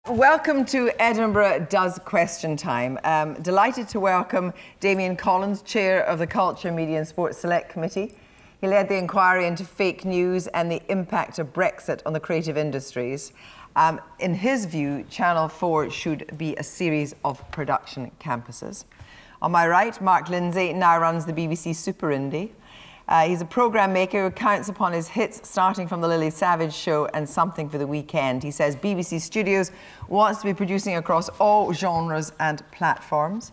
Welcome to Edinburgh Does Question Time. Delighted to welcome Damien Collins, Chair of the Culture, Media and Sports Select Committee. He led the inquiry into fake news and the impact of Brexit on the creative industries. In his view, Channel 4 should be a series of production campuses. On my right, Mark Lindsay now runs the BBC Super Indie. He's a programme maker who counts upon his hits starting from The Lily Savage Show and Something for the Weekend. He says BBC Studios wants to be producing across all genres and platforms.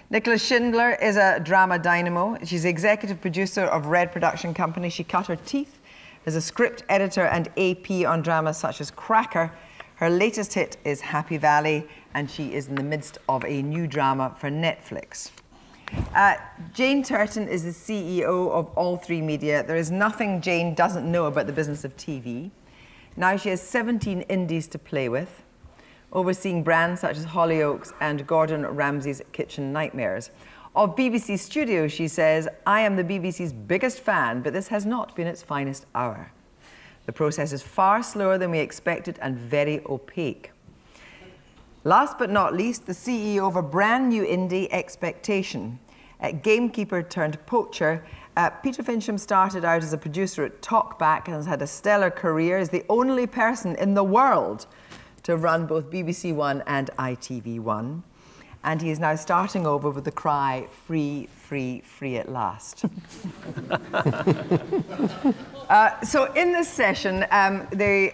Nicola Schindler is a drama dynamo. She's the executive producer of Red Production Company. She cut her teeth as a script editor and AP on dramas such as Cracker. Her latest hit is Happy Valley, and she is in the midst of a new drama for Netflix. Jane Turton is the CEO of All 3 Media. There is nothing Jane doesn't know about the business of TV. Now she has 17 indies to play with, overseeing brands such as Hollyoaks and Gordon Ramsay's Kitchen Nightmares. Of BBC Studios, she says, "I am the BBC's biggest fan, but this has not been its finest hour. The process is far slower than we expected and very opaque." Last but not least, the CEO of a brand new indie, Expectation. Gamekeeper turned poacher, Peter Fincham started out as a producer at Talkback and has had a stellar career. Is the only person in the world to run both BBC One and ITV1. And he is now starting over with the cry, "Free, free, free at last." So in this session,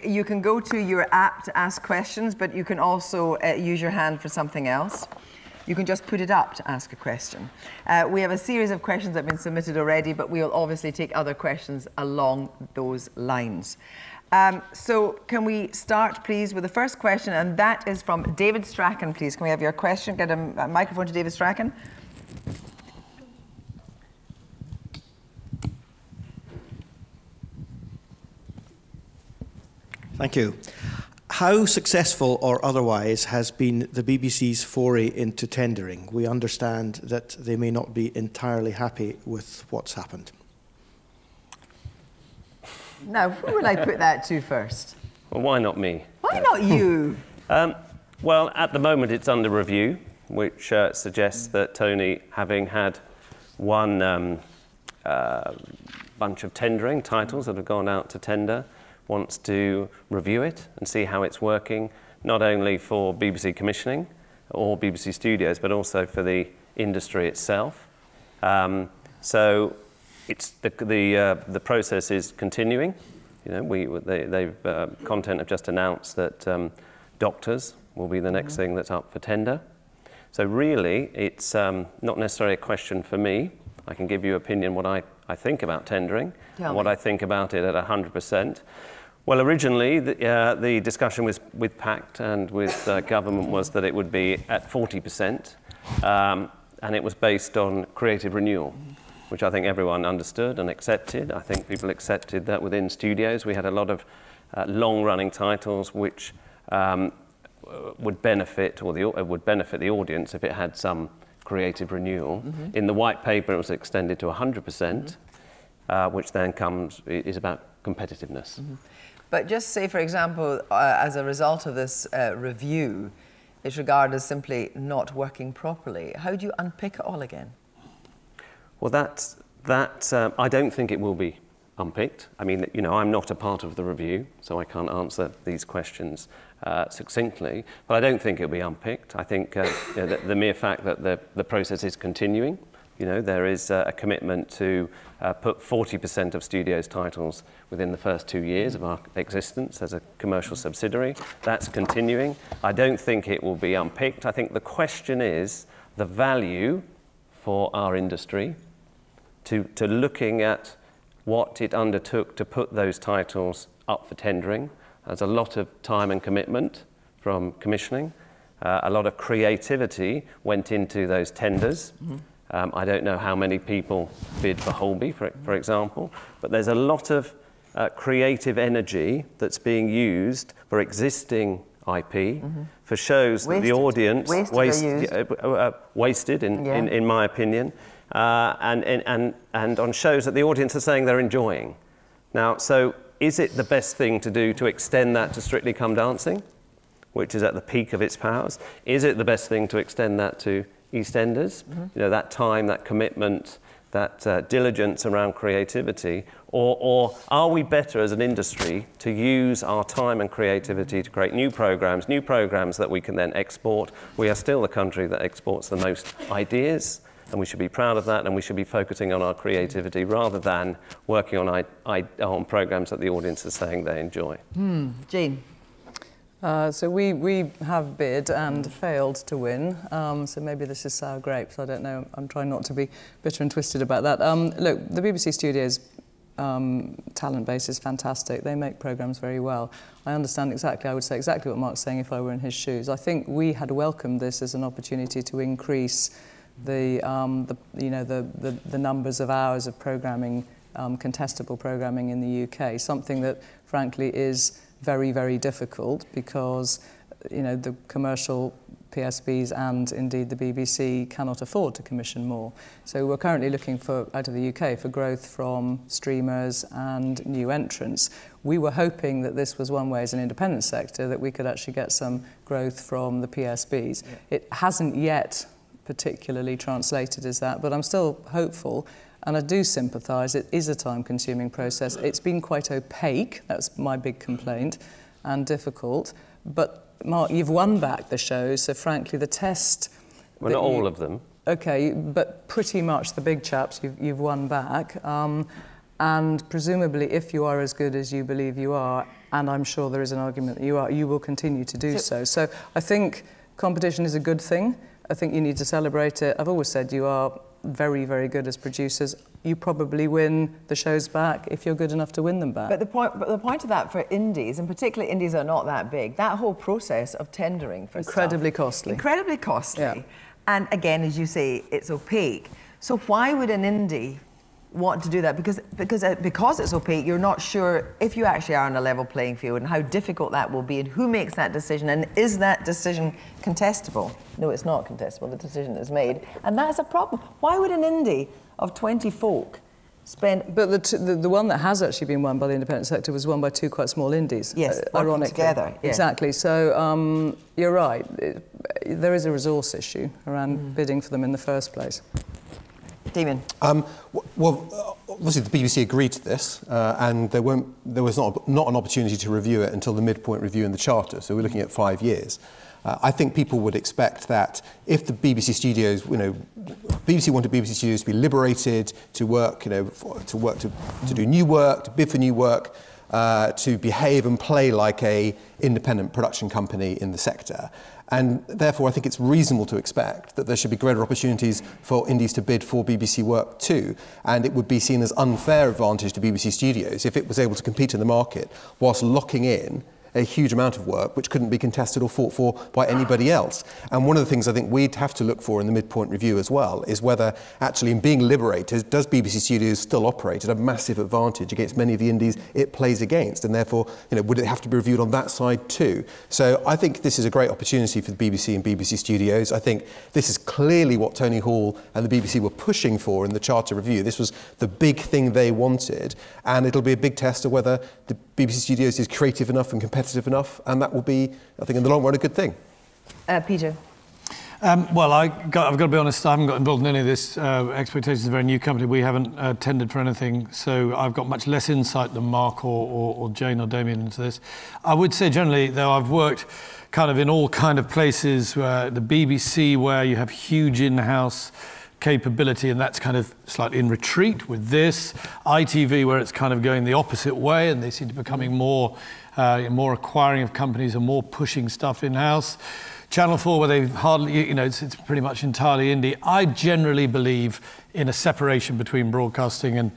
you can go to your app to ask questions, but you can also use your hand for something else. You can just put it up to ask a question. We have a series of questions that have been submitted already, but we'll obviously take other questions along those lines. So can we start, please, with the first question, and that is from David Strachan, please. Can we have your question? Get a microphone to David Strachan. Thank you. How successful or otherwise has been the BBC's foray into tendering? We understand that they may not be entirely happy with what's happened. Now, who will I put that to first? Well, why not me? Why not you? Well, at the moment it's under review, which suggests that Tony, having had one bunch of tendering titles that have gone out to tender, wants to review it and see how it's working, not only for BBC commissioning or BBC Studios, but also for the industry itself. So it's the process is continuing. You know, Content have just announced that doctors will be the next thing that's up for tender. So really, it's not necessarily a question for me. I can give you opinion what I think about tendering and what I think about it at 100%. Well, originally, the discussion with PACT and with government was that it would be at 40%, and it was based on creative renewal, which I think everyone understood and accepted. I think people accepted that within studios we had a lot of long-running titles which would benefit, would benefit the audience if it had some creative renewal. In the white paper, it was extended to 100%, which then is about competitiveness. But just say, for example, as a result of this review, it's regarded as simply not working properly. How do you unpick it all again? Well, I don't think it will be unpicked. I mean, you know, I'm not a part of the review, so I can't answer these questions succinctly, but I don't think it'll be unpicked. I think you know, the mere fact that the process is continuing, you know, there is a commitment to put 40% of studios' titles within the first 2 years of our existence as a commercial subsidiary. That's continuing. I don't think it will be unpicked. I think the question is the value for our industry to looking at what it undertook to put those titles up for tendering. There's a lot of time and commitment from commissioning. A lot of creativity went into those tenders. I don't know how many people bid for Holby, for example, but there's a lot of creative energy that's being used for existing IP, for shows that the audience wasted in my opinion, and on shows that the audience are saying they're enjoying. Now, so is it the best thing to do to extend that to Strictly Come Dancing? which is at the peak of its powers. Is it the best thing to extend that to EastEnders? You know, that time, that commitment, that diligence around creativity, or are we better as an industry to use our time and creativity to create new programs that we can then export? We are still the country that exports the most ideas, and we should be proud of that, and we should be focusing on our creativity rather than working on programs that the audience is saying they enjoy. Jane? So we have bid and failed to win, so maybe this is sour grapes, I don't know. I'm trying not to be bitter and twisted about that. Look, the BBC Studios talent base is fantastic. They make programmes very well. I understand exactly, I would say exactly what Mark's saying if I were in his shoes. I think we had welcomed this as an opportunity to increase the numbers of hours of programming, contestable programming in the UK, something that frankly is very, very difficult because, you know, the commercial PSBs and indeed the BBC cannot afford to commission more. So we're currently looking for, out of the UK, for growth from streamers and new entrants. We were hoping that this was one way as an independent sector that we could actually get some growth from the PSBs. Yeah. It hasn't yet particularly translated as that, but I'm still hopeful. And I do sympathise, it is a time-consuming process. It's been quite opaque, that's my big complaint, and difficult. But, Mark, you've won back the shows, so frankly, the test... Well, not all of them. OK, but pretty much the big chaps you've won back. And presumably, if you are as good as you believe you are, and I'm sure there is an argument that you are, you will continue to do so. So I think competition is a good thing. I think you need to celebrate it. I've always said you are very, very good as producers. You probably win the shows back if you're good enough to win them back. But the point of that for indies, and particularly indies that are not that big, that whole process of tendering for incredibly stuff, costly. Incredibly costly. Yeah. And again, as you say, it's opaque. So why would an indie want to do that? Because it's opaque, you're not sure if you actually are on a level playing field and how difficult that will be and who makes that decision and is that decision contestable? No, it's not contestable, the decision is made. And that's a problem. Why would an indie of 20 folk spend... But the one that has actually been won by the independent sector was won by two quite small indies. Yes, ironically. Together. Yeah. Exactly. So you're right. There is a resource issue around bidding for them in the first place. Damien. Well, obviously the BBC agreed to this, and there was not an opportunity to review it until the midpoint review in the Charter. So we're looking at 5 years. I think people would expect that if the BBC Studios, BBC wanted BBC Studios to be liberated to work, to do new work, to bid for new work, to behave and play like a independent production company in the sector. And therefore, I think it's reasonable to expect that there should be greater opportunities for indies to bid for BBC work too. And it would be seen as unfair advantage to BBC Studios if it was able to compete in the market whilst locking in a huge amount of work which couldn't be contested or fought for by anybody else. And one of the things I think we'd have to look for in the midpoint review as well is whether actually in being liberated, does BBC Studios still operate at a massive advantage against many of the indies it plays against? And therefore, would it have to be reviewed on that side too? So I think this is a great opportunity for the BBC and BBC Studios. I think this is clearly what Tony Hall and the BBC were pushing for in the Charter review. This was the big thing they wanted. And it'll be a big test of whether the BBC Studios is creative enough and competitive enough, and that will be, I think, in the long run, a good thing. Peter. Well, I've got to be honest, I haven't got involved in any of this. Expectations is a very new company. We haven't tendered for anything, so I've got much less insight than Mark or Jane or Damien into this. I would say generally, though, I've worked kind of in all kind of places, the BBC, where you have huge in-house capability, and that's kind of slightly in retreat with this. ITV, where it's kind of going the opposite way, and they seem to be becoming more acquiring of companies and more pushing stuff in-house. Channel 4, where they've hardly, it's pretty much entirely indie. I generally believe in a separation between broadcasting and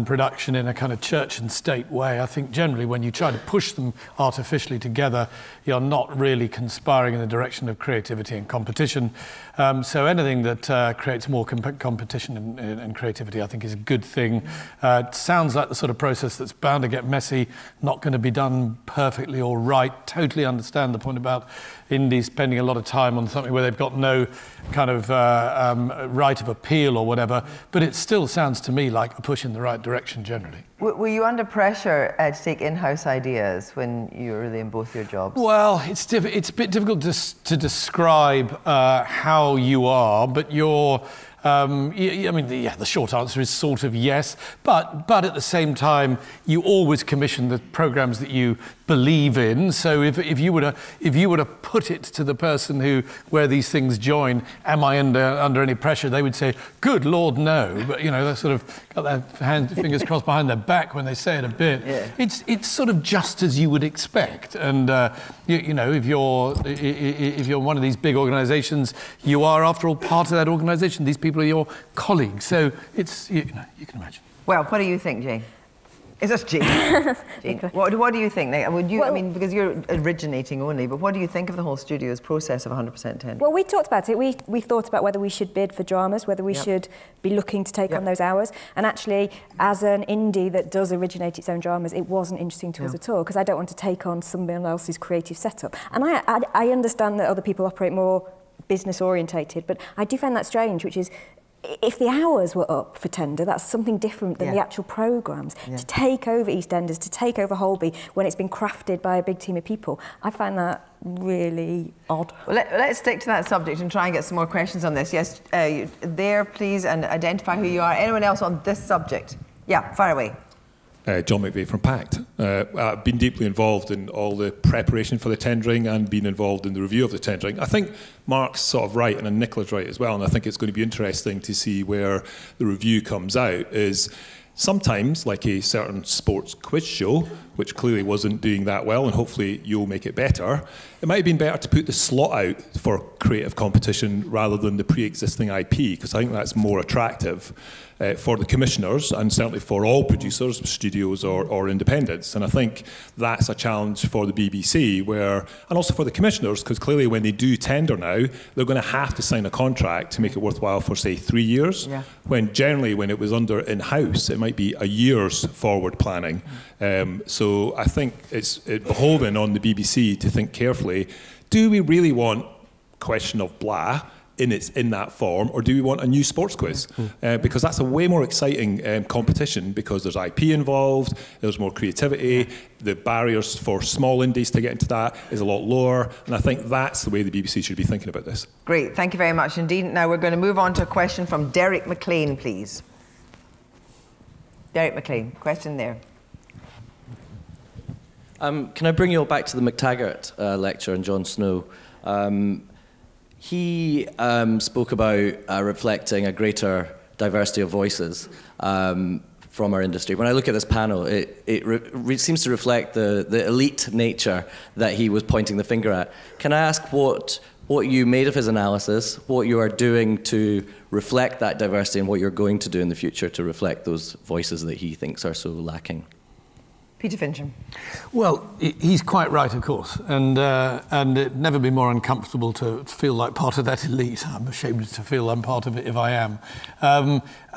production in a kind of church and state way. I think generally when you try to push them artificially together, you're not really conspiring in the direction of creativity and competition. So anything that creates more competition and creativity, I think, is a good thing. It sounds like the sort of process that's bound to get messy, not going to be done perfectly or right. Totally understand the point about indies spending a lot of time on something where they've got no kind of right of appeal or whatever, but it still sounds to me like a push in the right direction generally. Were you under pressure to take in-house ideas when you were really in both your jobs? Well, it's a bit difficult to describe how you are, but you're... I mean, the short answer is sort of yes, but at the same time, you always commission the programmes that you believe in. So if you were to put it to the person where these things join, am I under any pressure? They would say, "Good Lord, no." But they're sort of got their fingers crossed behind their back when they say it a bit. Yeah. It's sort of just as you would expect. And if you're one of these big organisations, you are, after all, part of that organisation. These people are your colleagues, so it's you can imagine. Well, what do you think, Jane? Is this Jane? Jane, what do you think? Would you? Well, I mean, because you're originating only, but what do you think of the whole studio's process of 100% tender? Well, we talked about it. We thought about whether we should bid for dramas, whether we should be looking to take on those hours. And actually, as an indie that does originate its own dramas, it wasn't interesting to us at all, because I don't want to take on someone else's creative setup. And I understand that other people operate more business orientated, but I do find that strange, which is, if the hours were up for tender, that's something different than the actual programmes. To take over EastEnders, to take over Holby, when it's been crafted by a big team of people, I find that really odd. Well, let's stick to that subject and try and get some more questions on this. Yes, there, please, and identify who you are. Anyone else on this subject? Yeah, fire away. John McVeigh from PACT. I've been deeply involved in all the preparation for the tendering and been involved in the review of the tendering. I think Mark's sort of right and Nicola's right as well, and I think it's going to be interesting to see where the review comes out. Is sometimes, like a certain sports quiz show, which clearly wasn't doing that well, and hopefully you'll make it better, it might have been better to put the slot out for creative competition rather than the pre-existing IP, because I think that's more attractive for the commissioners and certainly for all producers, studios or independents. And I think that's a challenge for the BBC, and also for the commissioners, because clearly when they do tender now, they're going to have to sign a contract to make it worthwhile for, say, 3 years, when generally when it was under in-house, it might be a year's forward planning. So I think it's beholden on the BBC to think carefully, do we really want question of blah in that form, or do we want a new sports quiz? Because that's a way more exciting competition, because there's IP involved, there's more creativity, the barriers for small indies to get into that is a lot lower, and I think that's the way the BBC should be thinking about this. Great, thank you very much indeed. Now we're going to move on to a question from Derek McLean, please. Derek McLean, question there. Can I bring you all back to the McTaggart lecture and Jon Snow? He spoke about reflecting a greater diversity of voices from our industry. When I look at this panel, it seems to reflect the elite nature that he was pointing the finger at. Can I ask what you made of his analysis, what you are doing to reflect that diversity, and what you're going to do in the future to reflect those voices that he thinks are so lacking? Peter Fincham. Well, he's quite right, of course, and it'd never be more uncomfortable to feel like part of that elite. I'm ashamed to feel I'm part of it if I am.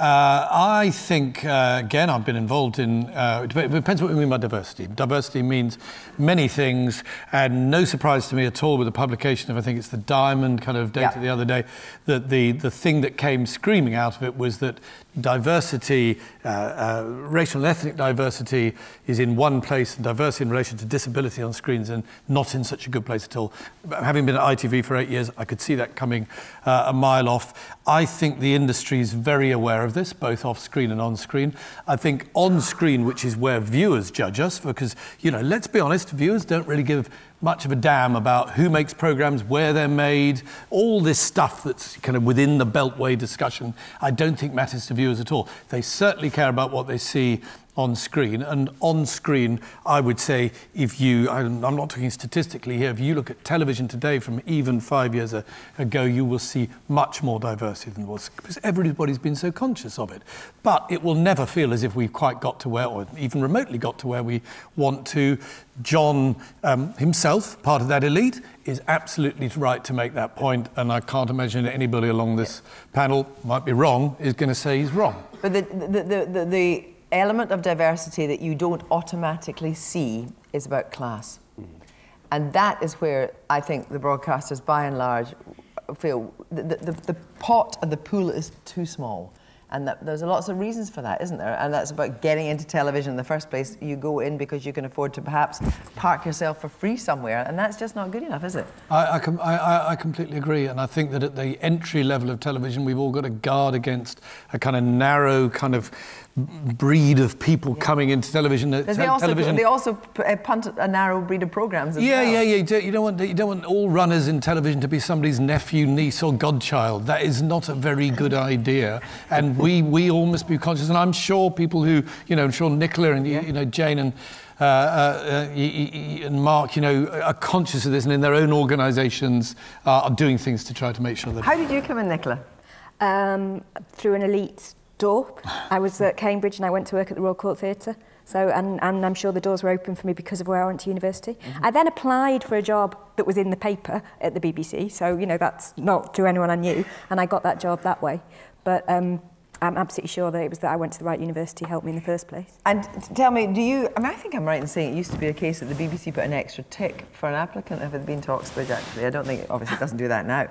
I think, again, I've been involved in, it depends what we mean by diversity. Diversity means many things, and no surprise to me at all with the publication of, I think it's the Diamond kind of data the other day, that the thing that came screaming out of it was that diversity, racial and ethnic diversity, is in one place, and diversity in relation to disability on screens and not in such a good place at all. Having been at ITV for 8 years, I could see that coming a mile off. I think the industry is very aware of this, both off-screen and on-screen. I think on-screen, which is where viewers judge us, because, let's be honest, viewers don't really give much of a damn about who makes programmes, where they're made, all this stuff that's kind of within the Beltway discussion, I don't think matters to viewers at all. They certainly care about what they see on screen, and on screen, I would say, I'm not talking statistically here, if you look at television today from even 5 years ago, you will see much more diversity than was, because everybody's been so conscious of it. But it will never feel as if we've quite got to where, or even remotely got to where we want to. John himself, part of that elite, is absolutely right to make that point, and I can't imagine anybody along this panel, might be wrong, is going to say he's wrong. But the element of diversity that you don't automatically see is about class. And that is where I think the broadcasters, by and large, feel the pot and the pool is too small. And that there's lots of reasons for that, isn't there? And that's about getting into television in the first place. You go in because you can afford to perhaps park yourself for free somewhere, and that's just not good enough, is it? I completely agree, and I think that at the entry level of television, we've all got to guard against a kind of narrow kind of breed of people coming into television. They also punt a narrow breed of programmes as well. Yeah. You don't want all runners in television to be somebody's nephew, niece, or godchild. That is not a very good idea. And we all must be conscious. And I'm sure people who, I'm sure Nicola and Jane and Mark, are conscious of this, and in their own organisations are doing things to try to make sure that. How did you come in, Nicola? Through an elite door. I was at Cambridge and I went to work at the Royal Court Theatre. So, and I'm sure the doors were open for me because of where I went to university. I then applied for a job that was in the paper at the BBC. So, that's not to anyone I knew. And I got that job that way. But I'm absolutely sure that it was that I went to the right university helped me in the first place. And tell me, I think I'm right in saying it used to be a case that the BBC put an extra tick for an applicant if it had been to Oxbridge, actually. I don't think, obviously it doesn't do that now.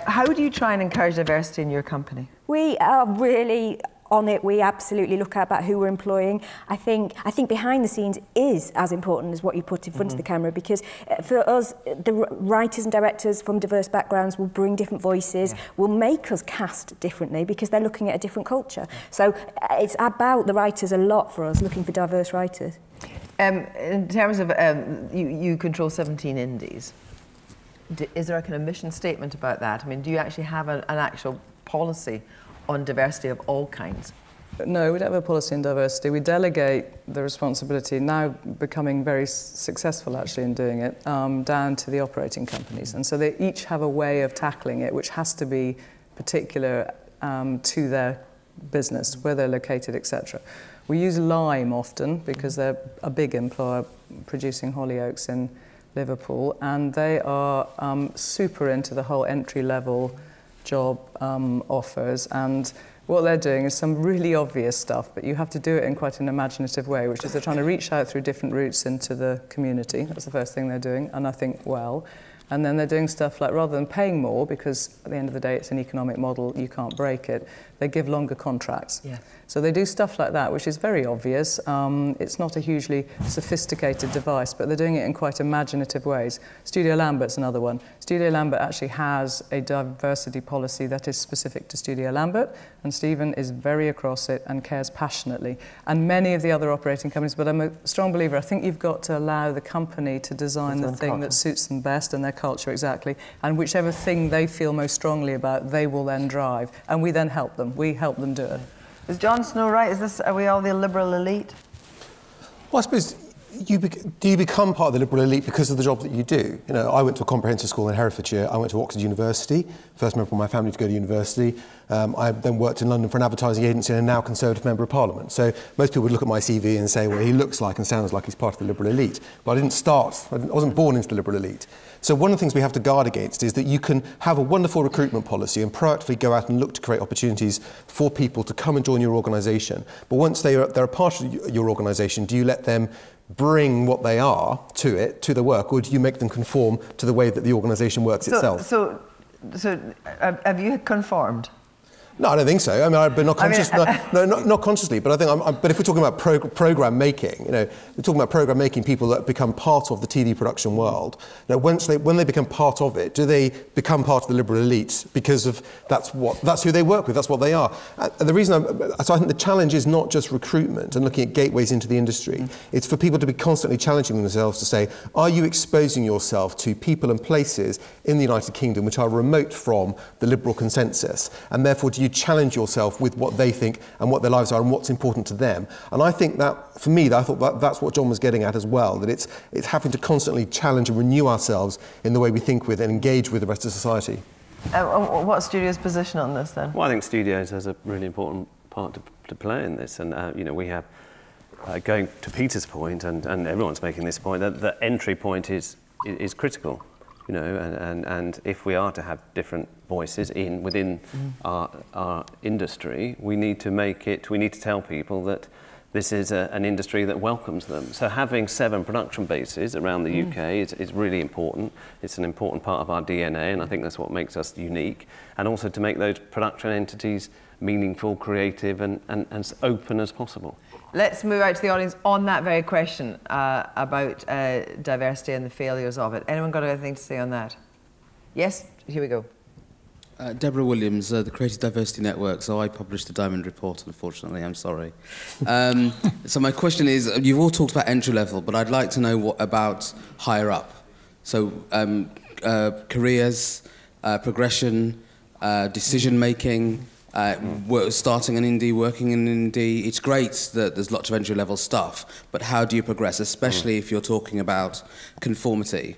How do you try and encourage diversity in your company? We are really on it. We absolutely look at who we're employing. I think behind the scenes is as important as what you put in front of the camera, because for us, the writers and directors from diverse backgrounds will bring different voices, will make us cast differently because they're looking at a different culture. So it's about the writers a lot for us, looking for diverse writers. In terms of, you control 17 indies. Is there a kind of mission statement about that? I mean, do you actually have an actual policy on diversity of all kinds? No, we don't have a policy on diversity. We delegate the responsibility, now becoming very successful actually in doing it, down to the operating companies. And so they each have a way of tackling it, which has to be particular to their business, where they're located, etc. We use Lime often because they're a big employer producing Hollyoaks in Liverpool, and they are super into the whole entry-level job offers, and what they're doing is some really obvious stuff, but you have to do it in quite an imaginative way, which is they're trying to reach out through different routes into the community. That's the first thing they're doing, and I think well. And then they're doing stuff like, rather than paying more, because at the end of the day it's an economic model, you can't break it, they give longer contracts. Yeah. So they do stuff like that, which is very obvious. It's not a hugely sophisticated device, but they're doing it in quite imaginative ways. Studio Lambert's another one. Studio Lambert actually has a diversity policy that is specific to Studio Lambert, and Stephen is very across it and cares passionately. And many of the other operating companies, but I'm a strong believer, I think you've got to allow the company to design the thing that suits them best and their culture exactly, and whichever thing they feel most strongly about, they will then drive, and we then help them. We help them do it. Is John Snow right? Are we all the liberal elite? Well, I suppose, do you become part of the liberal elite because of the job that you do? I went to a comprehensive school in Herefordshire. I went to Oxford University, first member of my family to go to university. I then worked in London for an advertising agency and now Conservative Member of Parliament. So most people would look at my CV and say, well, he looks like and sounds like he's part of the liberal elite. But I wasn't born into the liberal elite. So one of the things we have to guard against is that you can have a wonderful recruitment policy and proactively go out and look to create opportunities for people to come and join your organisation. But once they're a part of your organisation, do you let them bring what they are to the work, or do you make them conform to the way that the organisation works itself? So have you conformed? No, I don't think so. I mean, but not conscious. Not consciously. But I think. But if we're talking about program making, we're talking about program making people that become part of the TV production world. When they become part of it, do they become part of the liberal elite because of that's who they work with? That's what they are. The reason so I think the challenge is not just recruitment and looking at gateways into the industry. It's for people to be constantly challenging themselves to say, are you exposing yourself to people and places in the United Kingdom which are remote from the liberal consensus, and therefore do you challenge yourself with what they think and what their lives are and what's important to them? And I think that, for me, I thought that's what John was getting at as well, that it's having to constantly challenge and renew ourselves in the way we think with and engage with the rest of society. What's Studio's position on this then? Well, I think Studios has a really important part to play in this, and we have, going to Peter's point, and everyone's making this point, that the entry point is critical. And if we are to have different voices within our industry, we need to tell people that this is an industry that welcomes them. So having 7 production bases around the UK is really important. It's an important part of our DNA, and I think that's what makes us unique. And also to make those production entities meaningful, creative, and as open as possible. Let's move out to the audience on that very question about diversity and the failures of it. Anyone got anything to say on that? Yes, here we go. Deborah Williams, the Creative Diversity Network. So I published the Diamond Report, unfortunately, I'm sorry. So my question is, you've all talked about entry level, but I'd like to know what about higher up. So careers, progression, decision making, starting an indie, working in an indie. It's great that there's lots of entry level stuff, but how do you progress, especially if you're talking about conformity?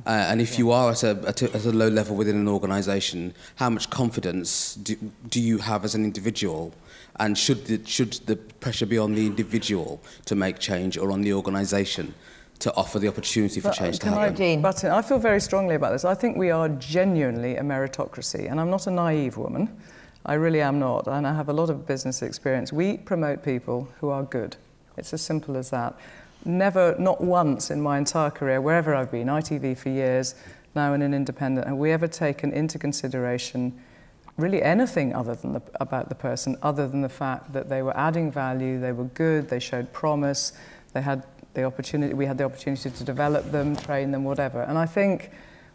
And if you are at a low level within an organisation, how much confidence do you have as an individual? And should the pressure be on the individual to make change, or on the organisation to offer the opportunity for change to happen? I feel very strongly about this. I think we are genuinely a meritocracy, and I'm not a naive woman. I really am not, and I have a lot of business experience. We promote people who are good. It's as simple as that. Never, not once in my entire career, wherever I've been, ITV for years, now in an independent, have we ever taken into consideration really anything other than about the person, other than the fact that they were adding value, they were good, they showed promise, they had the opportunity, we had the opportunity to develop them, train them, whatever. And I think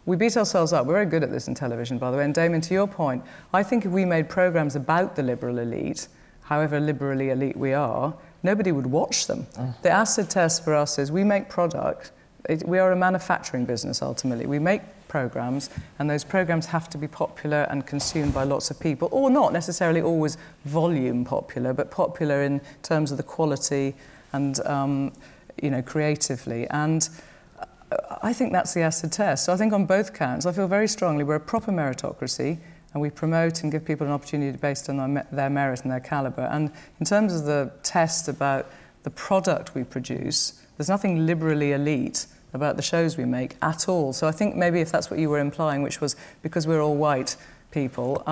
we beat ourselves up. We're very good at this in television, by the way. And Damien, to your point, I think if we made programmes about the liberal elite, however liberally elite we are, nobody would watch them. The acid test for us is we make product. We are a manufacturing business, ultimately. We make programmes, and those programmes have to be popular and consumed by lots of people, or not necessarily always volume popular, but popular in terms of the quality and, you know, creatively. And I think that's the acid test. So I think on both counts, I feel very strongly we're a proper meritocracy, and we promote and give people an opportunity based on their merit and their calibre. And in terms of the test about the product we produce, there's nothing liberally elite about the shows we make at all. So I think maybe if that's what you were implying, which was because we're all white people,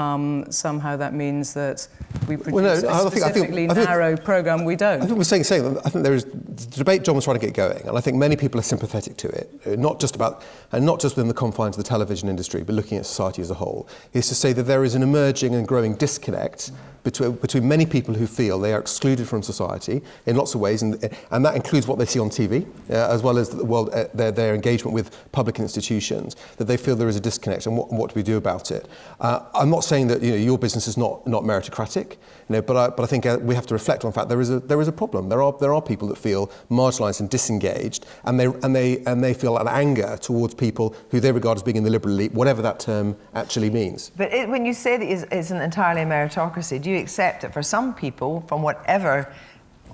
somehow that means that we produce a specifically narrow programme. We don't. I think we're saying I think there is the debate John was trying to get going, and I think many people are sympathetic to it, not just within the confines of the television industry, but looking at society as a whole, is to say that there is an emerging and growing disconnect between many people who feel they are excluded from society in lots of ways, and that includes what they see on TV, as well as their engagement with public institutions, that they feel there is a disconnect, and what do we do about it? I'm not saying that your business is not meritocratic, but I think we have to reflect on the fact there is a problem. There are people that feel marginalised and disengaged, and they feel an anger towards people who they regard as being in the liberal elite, whatever that term actually means. But when you say that it's an entirely meritocracy, do you accept that for some people, from whatever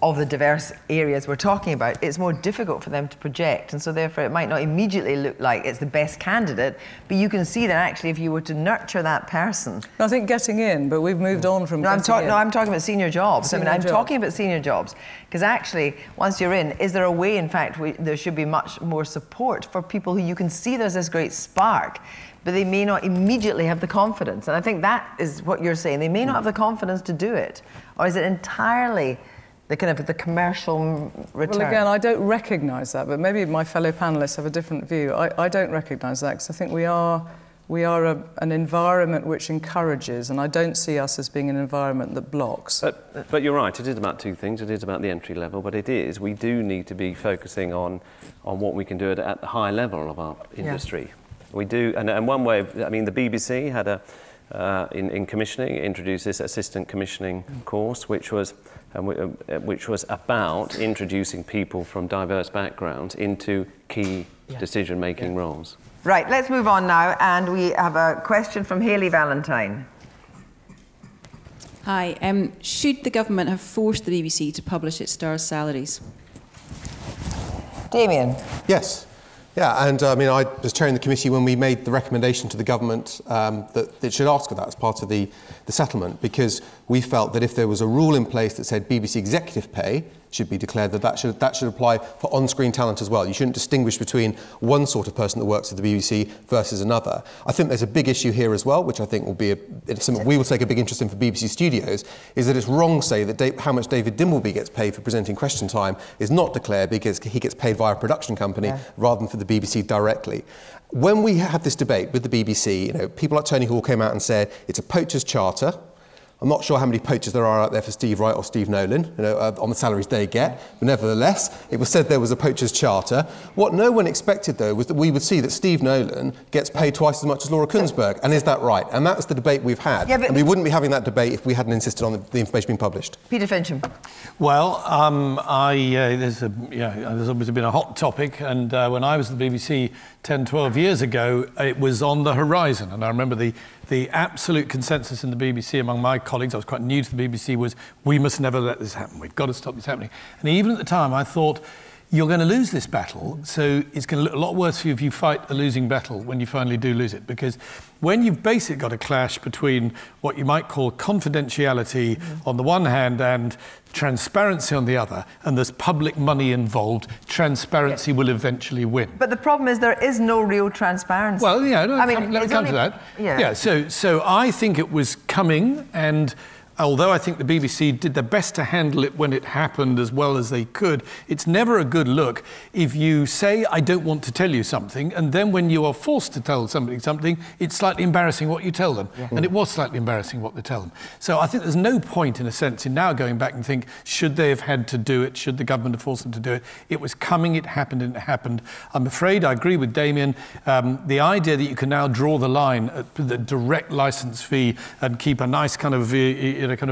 of the diverse areas we're talking about, it's more difficult for them to project, and so therefore it might not immediately look like it's the best candidate, but you can see that actually if you were to nurture that person. I think getting in, but we've moved on from I'm talking about senior jobs. I'm talking about senior jobs, because actually once you're in, is there a way, in fact, there should be much more support for people who you can see there's this great spark, but they may not immediately have the confidence, and I think that is what you're saying. They may not have the confidence to do it, or is it entirely the kind of the commercial return? Well, again, I don't recognise that, but maybe my fellow panellists have a different view. I don't recognise that, because I think we are an environment which encourages, and I don't see us as being an environment that blocks. But you're right, it is about two things. It is about the entry level, but we do need to be focusing on what we can do at the high level of our industry. Yeah. We do, and one way, I mean, the BBC had in commissioning, introduced this assistant commissioning course, which was about introducing people from diverse backgrounds into key decision-making roles. Right, let's move on now, and we have a question from Hayley Valentine. Hi, should the government have forced the BBC to publish its stars' salaries? Damien? Yes. Yeah, and I mean, I was chairing the committee when we made the recommendation to the government that it should ask for that as part of the settlement, because we felt that if there was a rule in place that said BBC executive pay should be declared, that should apply for on-screen talent as well. You shouldn't distinguish between one sort of person that works at the BBC versus another. I think there's a big issue here as well, which I think will be something we will take a big interest in for BBC Studios, is that it's wrong to say that how much David Dimbleby gets paid for presenting Question Time is not declared because he gets paid via a production company rather than for the BBC directly. When we had this debate with the BBC, you know, people like Tony Hall came out and said it's a poacher's charter. I'm not sure how many poachers there are out there for Steve Wright or Steve Nolan, you know, on the salaries they get, but nevertheless, it was said there was a poacher's charter. What no one expected, though, was that we would see that Steve Nolan gets paid twice as much as Laura Kuenssberg, and is that right? And that's the debate we've had, and we wouldn't be having that debate if we hadn't insisted on the information being published. Peter Fincham. Well, there's obviously been a hot topic, and when I was at the BBC 10, 12 years ago, it was on the horizon, and I remember the absolute consensus in the BBC among my colleagues, I was quite new to the BBC, was we must never let this happen. We've got to stop this happening. And even at the time, I thought, you're going to lose this battle, so it's going to look a lot worse for you if you fight a losing battle when you finally do lose it. Because when you've basically got a clash between what you might call confidentiality on the one hand and transparency on the other, and there's public money involved, transparency will eventually win. But the problem is there is no real transparency. Well, yeah, let me come to that. Yeah, so I think it was coming, and although I think the BBC did their best to handle it when it happened as well as they could, it's never a good look if you say, I don't want to tell you something, and then when you are forced to tell somebody something, it's slightly embarrassing what you tell them. And it was slightly embarrassing what they tell them. So I think there's no point, in a sense, in now going back and think, should they have had to do it? Should the government have forced them to do it? It was coming, it happened, and it happened. I'm afraid, I agree with Damien, the idea that you can now draw the line at the direct licence fee and keep a nice kind of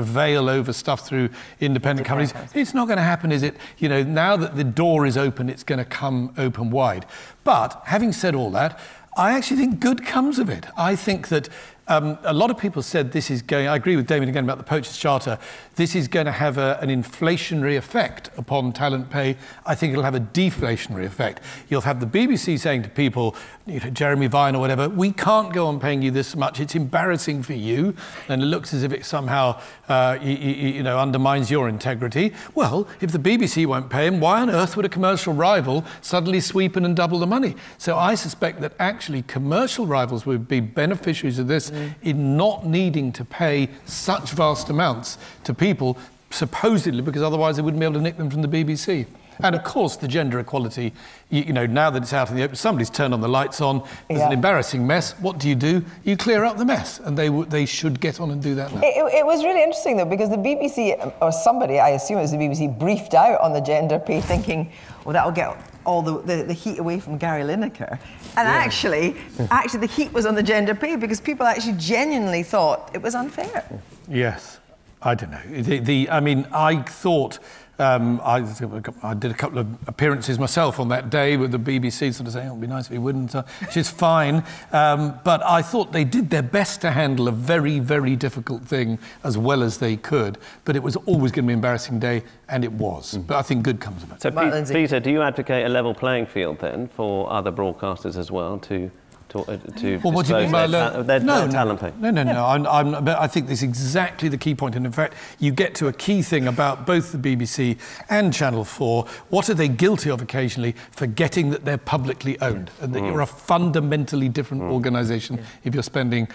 veil over stuff through independent companies. It's not going to happen, is it? You know, now that the door is open, it's going to come open wide. But having said all that, I actually think good comes of it. I think that a lot of people said this is going, I agree with Damien again about the Poachers' Charter, this is going to have an inflationary effect upon talent pay. I think it'll have a deflationary effect. You'll have the BBC saying to people, you know, Jeremy Vine or whatever, we can't go on paying you this much, it's embarrassing for you, and it looks as if it somehow undermines your integrity. Well, if the BBC won't pay him, why on earth would a commercial rival suddenly sweep in and double the money? So I suspect that actually commercial rivals would be beneficiaries of this in not needing to pay such vast amounts to people, supposedly, because otherwise they wouldn't be able to nick them from the BBC. And of course, the gender equality, you know, now that it's out in the open, somebody's turned on the lights on, there's an embarrassing mess. What do? You clear up the mess, and they should get on and do that now. It was really interesting, though, because the BBC, or somebody, I assume it was the BBC, briefed out on the gender pay, thinking, well, that'll get all the heat away from Gary Lineker. And actually, the heat was on the gender pay, because people actually genuinely thought it was unfair. Yes. I don't know. I mean, I thought... I did a couple of appearances myself on that day with the BBC, sort of saying, oh, it'd be nice if he wouldn't, which is fine. But I thought they did their best to handle a very, very difficult thing as well as they could. But it was always going to be an embarrassing day, and it was. But I think good comes of it. So, Peter, do you advocate a level playing field then for other broadcasters as well to well, what do you mean by talent pay? No. But I think this is exactly the key point. And in fact, you get to a key thing about both the BBC and Channel 4. What are they guilty of occasionally? Forgetting that they're publicly owned and that you're a fundamentally different organisation if you're spending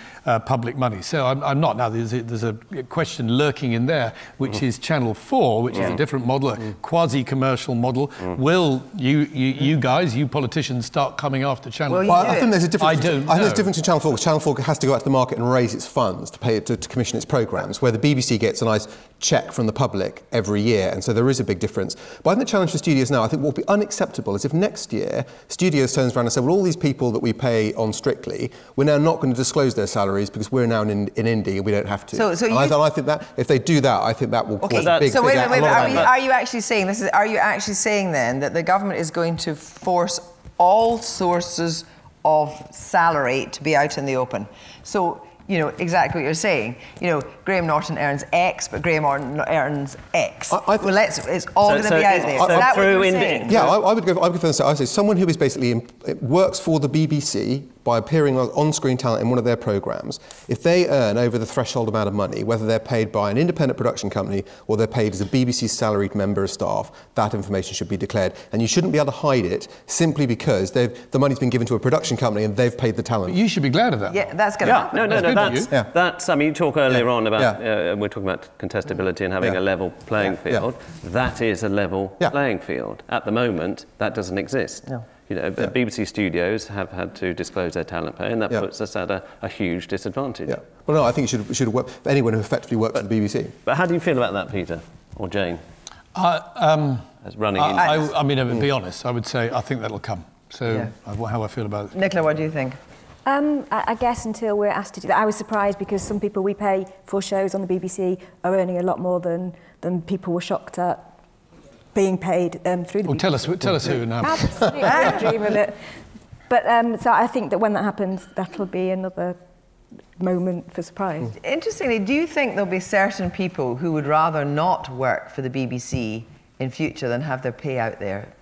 public money. So I'm not. Now, there's a question lurking in there, which is Channel 4, which is a different model, a quasi-commercial model. Will you guys, you politicians, start coming after Channel 4? I think there's a difference. I don't know. I think there's a difference in Channel 4, because Channel 4 has to go out to the market and raise its funds to pay it to commission its programmes, where the BBC gets a nice cheque from the public every year, and so there is a big difference. But I think the challenge for studios now, I think what will be unacceptable is if next year studios turns around and say, well, all these people that we pay on Strictly, we're now not going to disclose their salaries because we're now in indie and we don't have to. I think that if they do that, I think that will cause a big. So wait a minute, are you actually saying Are you actually saying then that the government is going to force all sources of salary to be out in the open? So you know, exactly what you're saying. You know, Graham Norton earns X, but Graham Norton earns X. It's all going to be out there. Is that what you're saying? Yeah, I would go further. I would say someone who is basically works for the BBC by appearing on-screen talent in one of their programmes, if they earn over the threshold amount of money, whether they're paid by an independent production company or they're paid as a BBC salaried member of staff, that information should be declared. And you shouldn't be able to hide it simply because the money's been given to a production company and they've paid the talent. But you should be glad of that. Yeah, that's going to happen. That's, I mean, you talk earlier on about, we're talking about contestability and having a level playing field. That is a level playing field. At the moment, that doesn't exist. No. You know, BBC studios have had to disclose their talent pay, and that puts us at a huge disadvantage. Yeah. Well, no, I think it should work for anyone who effectively works for the BBC. But how do you feel about that, Peter or Jane? As running in. I mean, to be honest, I would say I think that'll come. So, how I feel about it. Nicola, what do you think? I guess until we're asked to do that. I was surprised because some people we pay for shows on the BBC are earning a lot more than people were shocked at being paid through the BBC. Tell us who now. Absolutely, I dream of it. But so I think that when that happens, that'll be another moment for surprise. Interestingly, do you think there'll be certain people who would rather not work for the BBC in future than have their pay out there?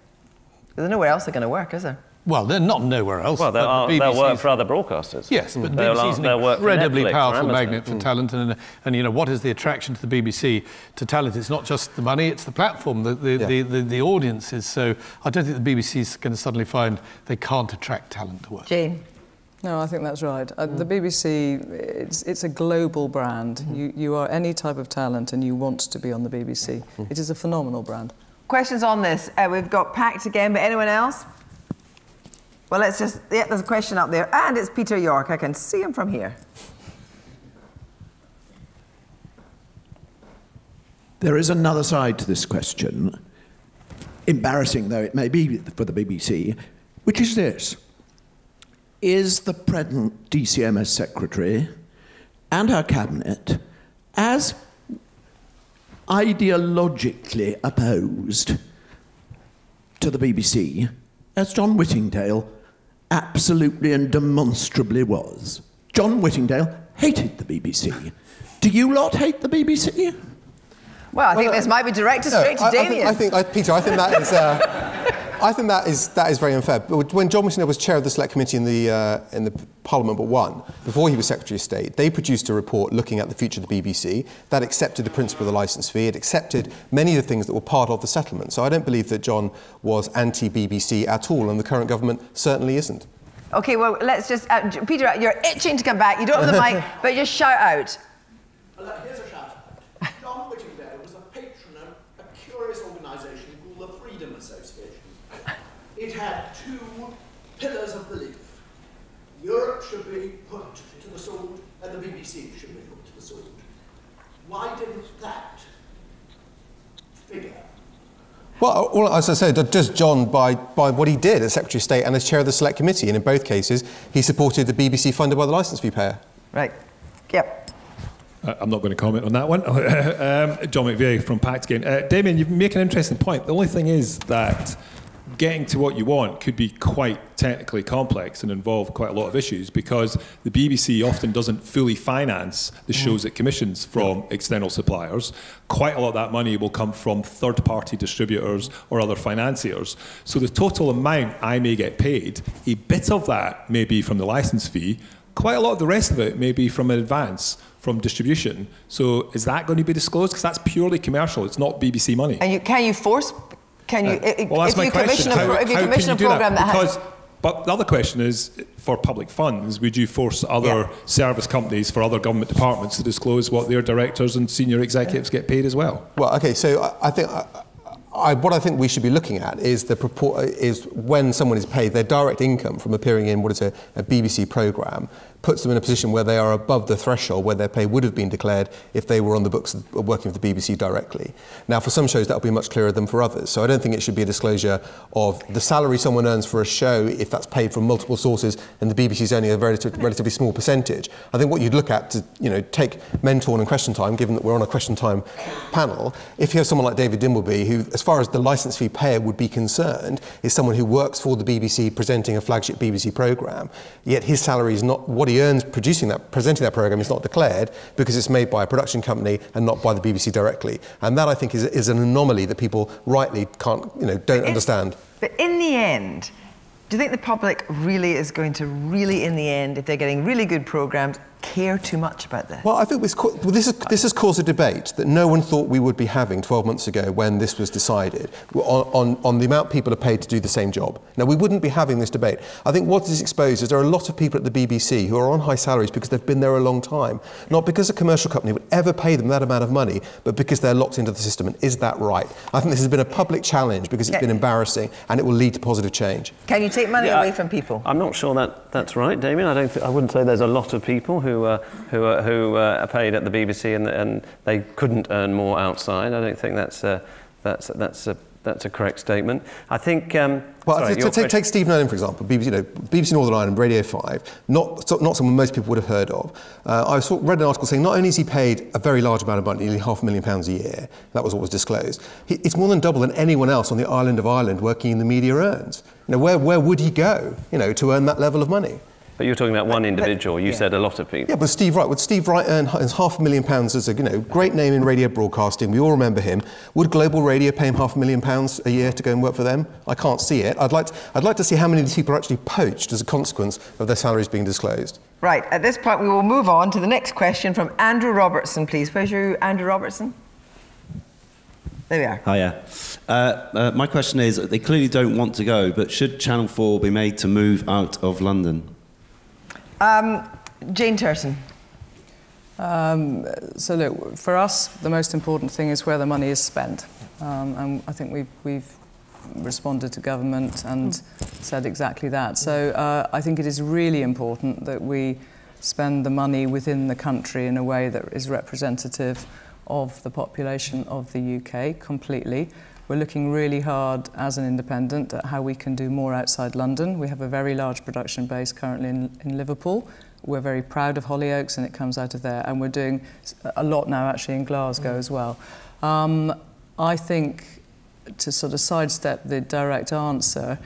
There's nowhere else they're going to work, is there? Well, they're not nowhere else. Well, they'll work for other broadcasters. Yes, but the BBC is an incredibly powerful magnet for talent, and you know, what is the attraction to the BBC to talent? It's not just the money; it's the platform, the audiences. So I don't think the BBC is going to suddenly find they can't attract talent to work. Jane. No, I think that's right. The BBC, it's a global brand. You are any type of talent and you want to be on the BBC. It is a phenomenal brand. Questions on this? We've got packed again, but anyone else? Well, let's just, there's a question up there. And it's Peter York. I can see him from here. There is another side to this question, embarrassing though it may be for the BBC, which is this. Is the present DCMS secretary and her cabinet as ideologically opposed to the BBC as John Whittingdale absolutely and demonstrably was? John Whittingdale hated the BBC. Do you lot hate the BBC? Well, I think this might be directed straight to Damien. Peter, I think that is. I think that is very unfair. When John Whittingdale was chair of the Select Committee in the Parliament but one, before he was Secretary of State, they produced a report looking at the future of the BBC that accepted the principle of the licence fee. It accepted many of the things that were part of the settlement. So I don't believe that John was anti-BBC at all, and the current government certainly isn't. OK, well, let's just... Peter, you're itching to come back. You don't have the mic, but just shout out. Here's a shout out. John Whittingdale was a patron of a curious organisation called the Freedom Association. It had two pillars of belief. Europe should be put to the sword and the BBC should be put to the sword. Why didn't that figure? Well, as I said, does John, by what he did as Secretary of State and as chair of the Select Committee, and in both cases, he supported the BBC funded by the licence fee payer. Right. Yep. I'm not going to comment on that one. John McVeigh from PACT again. Damien, you make an interesting point. The only thing is that getting to what you want could be quite technically complex and involve quite a lot of issues, because the BBC often doesn't fully finance the shows it commissions from external suppliers. Quite a lot of that money will come from third-party distributors or other financiers. So the total amount I may get paid, a bit of that may be from the licence fee, quite a lot of the rest of it may be from an advance from distribution. So is that going to be disclosed? Because that's purely commercial. It's not BBC money. And can you force... Can you, well, that's my question. If you commission a programme that has... But the other question is, for public funds, would you force other service companies for other government departments to disclose what their directors and senior executives get paid as well? Well, OK, so I think... what I think we should be looking at is when someone is paid their direct income from appearing in what is a BBC programme, puts them in a position where they are above the threshold where their pay would have been declared if they were on the books working with the BBC directly. Now, for some shows, that will be much clearer than for others. So I don't think it should be a disclosure of the salary someone earns for a show if that's paid from multiple sources and the BBC is only a relatively small percentage. I think what you'd look at to take Mentorn and Question Time, given that we're on a Question Time panel, if you have someone like David Dimbleby, who, as far as the licence fee payer would be concerned, is someone who works for the BBC presenting a flagship BBC programme, yet his salary is not what he earns presenting that programme is not declared because it's made by a production company and not by the BBC directly. And that, I think, is an anomaly that people rightly don't understand. But in the end, do you think the public really is going to in the end, if they're getting really good programmes, care too much about this? Well, I think this has caused a debate that no one thought we would be having 12 months ago when this was decided on the amount people are paid to do the same job. Now, we wouldn't be having this debate. I think what is exposed is there are a lot of people at the BBC who are on high salaries because they've been there a long time, not because a commercial company would ever pay them that amount of money, but because they're locked into the system. And is that right? I think this has been a public challenge because it's been embarrassing and it will lead to positive change. Can you take money away from people? I'm not sure that's right, Damien. I wouldn't say there's a lot of people who are paid at the BBC and they couldn't earn more outside. I don't think that's a correct statement. I think. Take Steve Nolan, for example. BBC Northern Ireland, Radio 5, not someone most people would have heard of. I read an article saying not only is he paid a very large amount of money, nearly £500,000 a year. That was what was disclosed. It's more than double than anyone else on the island of Ireland working in the media earns. Where would he go, to earn that level of money? But you're talking about one individual. You said a lot of people. Yeah, but Steve Wright. Would Steve Wright earn £500,000 as a great name in radio broadcasting? We all remember him. Would Global Radio pay him £500,000 a year to go and work for them? I can't see it. I'd like to see how many of these people are actually poached as a consequence of their salaries being disclosed. Right. At this point, we will move on to the next question from Andrew Robertson, please. Where's your Andrew Robertson? There we are. Hiya. My question is, they clearly don't want to go, but should Channel 4 be made to move out of London? Jane Turton. So look, for us, the most important thing is where the money is spent. And I think we've responded to government and said exactly that. So I think it is really important that we spend the money within the country in a way that is representative of the population of the UK completely. We're looking really hard as an independent at how we can do more outside London. We have a very large production base currently in Liverpool. We're very proud of Hollyoaks and it comes out of there. And we're doing a lot now actually in Glasgow as well. I think, to sort of sidestep the direct answer,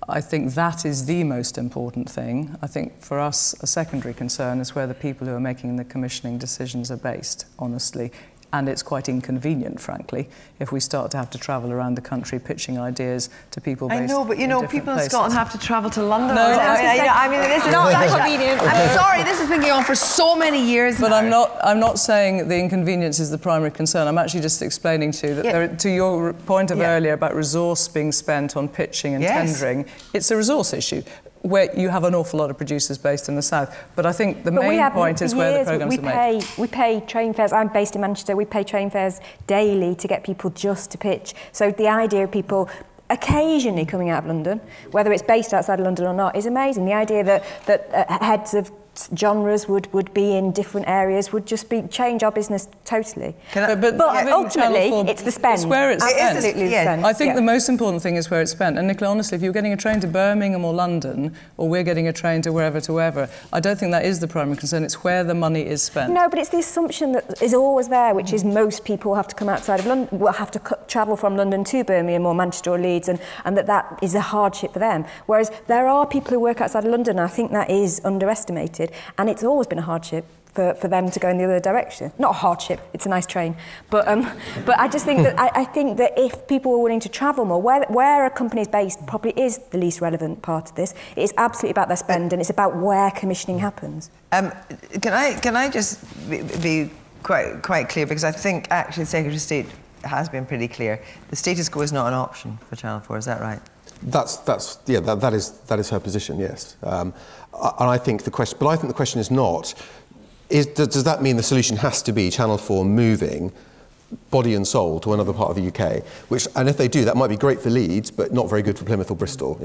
I think that is the most important thing. I think for us, a secondary concern is where the people who are making the commissioning decisions are based, honestly. And it's quite inconvenient, frankly, if we start to have to travel around the country pitching ideas to people based in different places. I know, but people in Scotland have to travel to London. No, this is not that convenient. I'm sorry, this has been going on for so many years now. But I'm not saying the inconvenience is the primary concern. I'm actually just explaining to you that to your point of earlier about resource being spent on pitching and tendering, it's a resource issue, where you have an awful lot of producers based in the south. But I think the main point is where the programmes are made. We pay train fares. I'm based in Manchester. We pay train fares daily to get people just to pitch. So the idea of people occasionally coming out of London, whether it's based outside of London or not, is amazing. The idea that heads of genres would be in different areas would just change our business totally. But ultimately, it's the spend. It's where it's spent. Absolutely the spend. I think the most important thing is where it's spent. And Nicola, honestly, if you're getting a train to Birmingham or London, or we're getting a train to wherever, I don't think that is the primary concern. It's where the money is spent. No, but it's the assumption that is always there, which is most people have to come outside of London, will have to travel from London to Birmingham or Manchester or Leeds, and that is a hardship for them. Whereas there are people who work outside of London, and I think that is underestimated. And it's always been a hardship for them to go in the other direction. Not a hardship, it's a nice train. But I just think that I think that if people were willing to travel more, where a company is based probably is the least relevant part of this. It is absolutely about their spend and it's about where commissioning happens. Can I just be quite clear, because I think actually the Secretary of State has been pretty clear. The status quo is not an option for Channel 4, is that right? That is her position, yes. And I think the question is not, does that mean the solution has to be Channel 4 moving body and soul to another part of the UK? And if they do, that might be great for Leeds, but not very good for Plymouth or Bristol,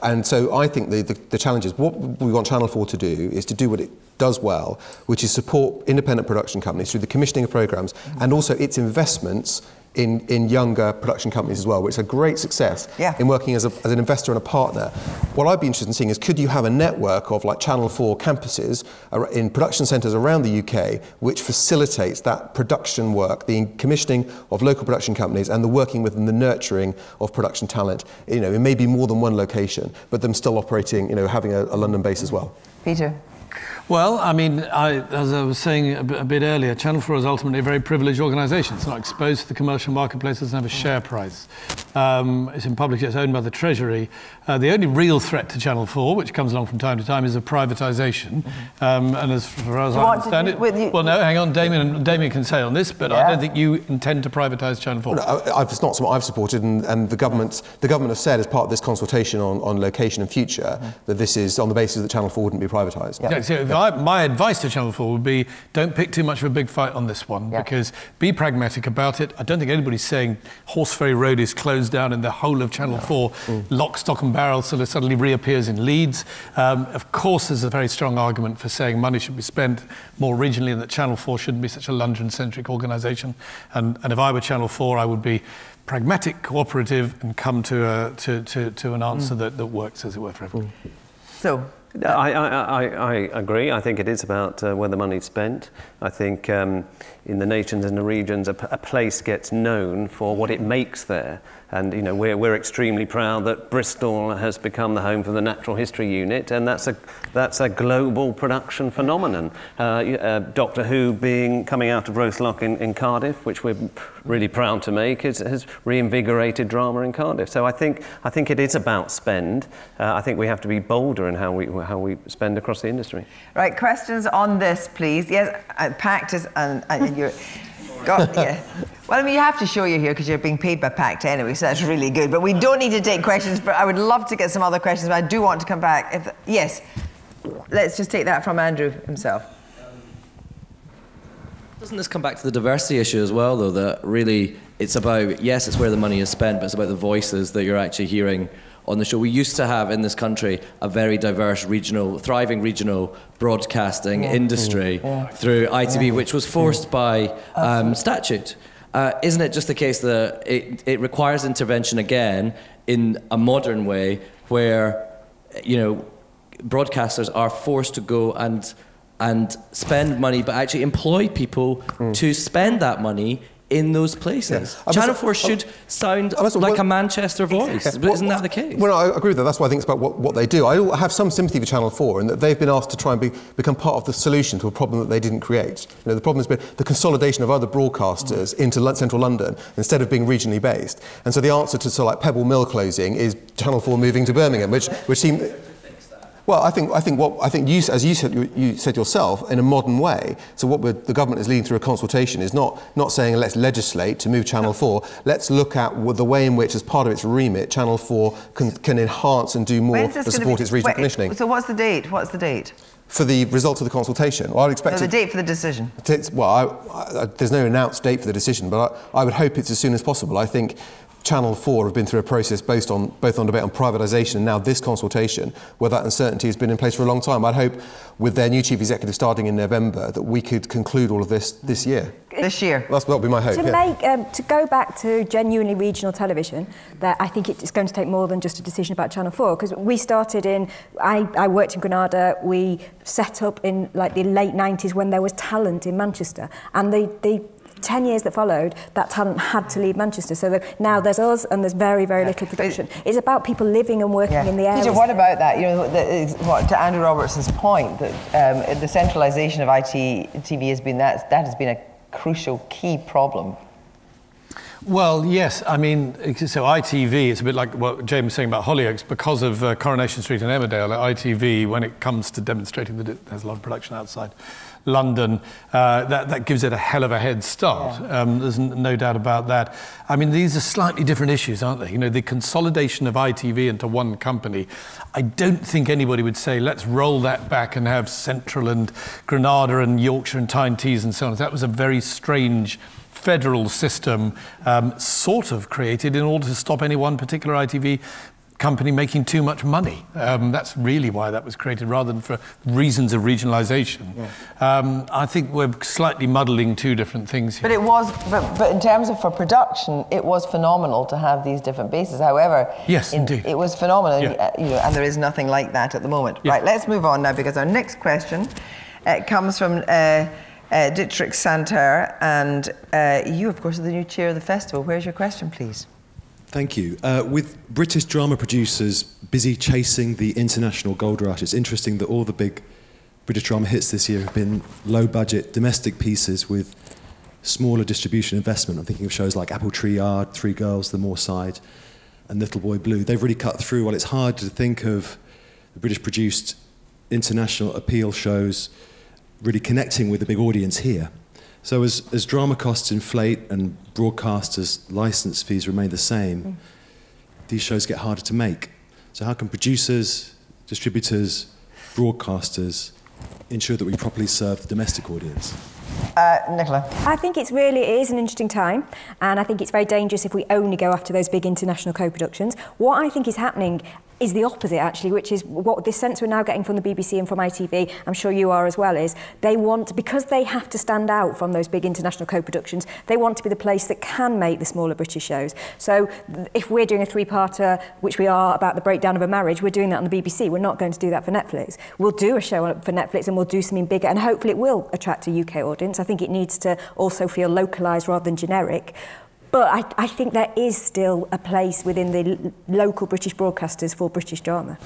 and so I think the challenge is, what we want Channel 4 to do is to do what it does well, which is support independent production companies through the commissioning of programmes and also its investments in younger production companies as well, which is a great success in working as an investor and a partner. What I'd be interested in seeing is, could you have a network of like Channel 4 campuses in production centres around the UK which facilitates that production work, the commissioning of local production companies and the working with and the nurturing of production talent. It may be more than one location, but them still operating, having a London base as well. Peter? Well, I mean, as I was saying a bit earlier, Channel 4 is ultimately a very privileged organisation. It's not exposed to the commercial marketplace, it doesn't have a share price. It's in public, it's owned by the Treasury. The only real threat to Channel 4, which comes along from time to time, is a privatisation. And as far as I understand it... Well, no, hang on, Damien can say on this, but I don't think you intend to privatise Channel 4. No, it's not something I've supported, and the government have said, as part of this consultation on location and future, that this is on the basis that Channel 4 wouldn't be privatised. Yeah, so my advice to Channel 4 would be, don't pick too much of a big fight on this one, because be pragmatic about it. I don't think anybody's saying Horseferry Road is closed down and the whole of Channel 4, lock, stock and barrel, sort of suddenly reappears in Leeds. Of course, there's a very strong argument for saying money should be spent more regionally and that Channel 4 shouldn't be such a London-centric organisation. And if I were Channel 4, I would be pragmatic, cooperative, and come to an answer that works, as it were, for everyone. So... I agree. I think it is about where the money's spent. I think in the nations and the regions, a place gets known for what it makes there. And you know, we're extremely proud that Bristol has become the home for the Natural History Unit, and that's a global production phenomenon. Doctor Who coming out of Roselock in Cardiff, which we're really proud to make, has reinvigorated drama in Cardiff. So I think it is about spend. I think we have to be bolder in how we spend across the industry. Right, questions on this, please. Yes, PACT is and you're. Yeah. Well, I mean, you have to show you're here because you're being paid by PACT anyway, so that's really good. But we don't need to take questions, but I would love to get some other questions, but I do want to come back. Yes, let's just take that from Andrew himself. Doesn't this come back to the diversity issue as well, though, that really it's about, yes, it's where the money is spent, but it's about the voices that you're actually hearing on the show. We used to have in this country a very diverse thriving regional broadcasting industry through ITV, which was forced by statute. Isn't it just the case that it requires intervention again in a modern way where, you know, broadcasters are forced to go and spend money, but actually employ people to spend that money in those places? Yeah. Channel 4 should sound like a Manchester voice. Exactly. Isn't that the case? Well, I agree with that. That's why I think it's about what they do. I have some sympathy for Channel 4 in that they've been asked to try and become part of the solution to a problem that they didn't create. You know, the problem has been the consolidation of other broadcasters into central London instead of being regionally based. And so the answer to sort of like Pebble Mill closing is Channel 4 moving to Birmingham, which seemed... Well, I think you, as you said yourself, in a modern way. So what the government is leading through a consultation is not saying let's legislate to move Channel 4. Let's look at the way in which, as part of its remit, Channel 4 can enhance and do more to support its regional commissioning. So what's the date? What's the date? For the results of the consultation. Well, I'd expect the date for the decision. Well, there's no announced date for the decision, but I would hope it's as soon as possible. I think Channel 4 have been through a process both on debate on privatisation and now this consultation, where that uncertainty has been in place for a long time. I'd hope, with their new chief executive starting in November, that we could conclude all of this year. This year. That would be my hope. To go back to genuinely regional television, that I think it's going to take more than just a decision about Channel 4, because we started I worked in Granada. We set up in like the late 90s when there was talent in Manchester, and the 10 years that followed, that talent had to leave Manchester. So that now there's us and there's very, very little production. It's about people living and working in the area. Peter, what about that? You know, to Andrew Robertson's point, that the centralisation of ITV has been that has been a crucial key problem. Well, yes. I mean, so ITV, it's a bit like what James was saying about Hollyoaks. Because of Coronation Street and Emmerdale, ITV, when it comes to demonstrating that there's a lot of production outside London, that gives it a hell of a head start. There's no doubt about that. I mean, these are slightly different issues, aren't they? You know, the consolidation of ITV into one company, I don't think anybody would say, let's roll that back and have Central and Granada and Yorkshire and Tyne Tees and so on. That was a very strange federal system sort of created in order to stop any one particular ITV company making too much money. That's really why that was created, rather than for reasons of regionalisation. I think we're slightly muddling two different things here. But in terms of for production, it was phenomenal to have these different bases. However, yes, indeed, it was phenomenal. You know, and there is nothing like that at the moment. Right, let's move on now, because our next question comes from Dietrich Santer, and you, of course, are the new chair of the festival. Where's your question, please? Thank you. With British drama producers busy chasing the international gold rush, it's interesting that all the big British drama hits this year have been low-budget domestic pieces with smaller distribution investment. I'm thinking of shows like Apple Tree Yard, Three Girls, The Moorside, and Little Boy Blue. They've really cut through. While it's hard to think of the British-produced international appeal shows really connecting with the big audience here. So as drama costs inflate and broadcasters' license fees remain the same, these shows get harder to make. So how can producers, distributors, broadcasters ensure that we properly serve the domestic audience? Nicola? I think it is an interesting time, and I think it's very dangerous if we only go after those big international co-productions. What I think is happening is the opposite, actually, which is what this sense we're now getting from the BBC and from ITV, I'm sure you are as well, is they want, because they have to stand out from those big international co-productions, they want to be the place that can make the smaller British shows. So if we're doing a three-parter, which we are, about the breakdown of a marriage, we're doing that on the BBC. We're not going to do that for Netflix. We'll do a show for Netflix and we'll do something bigger, and hopefully it will attract a UK audience. I think it needs to also feel localised rather than generic. But I think there is still a place within the local British broadcasters for British drama.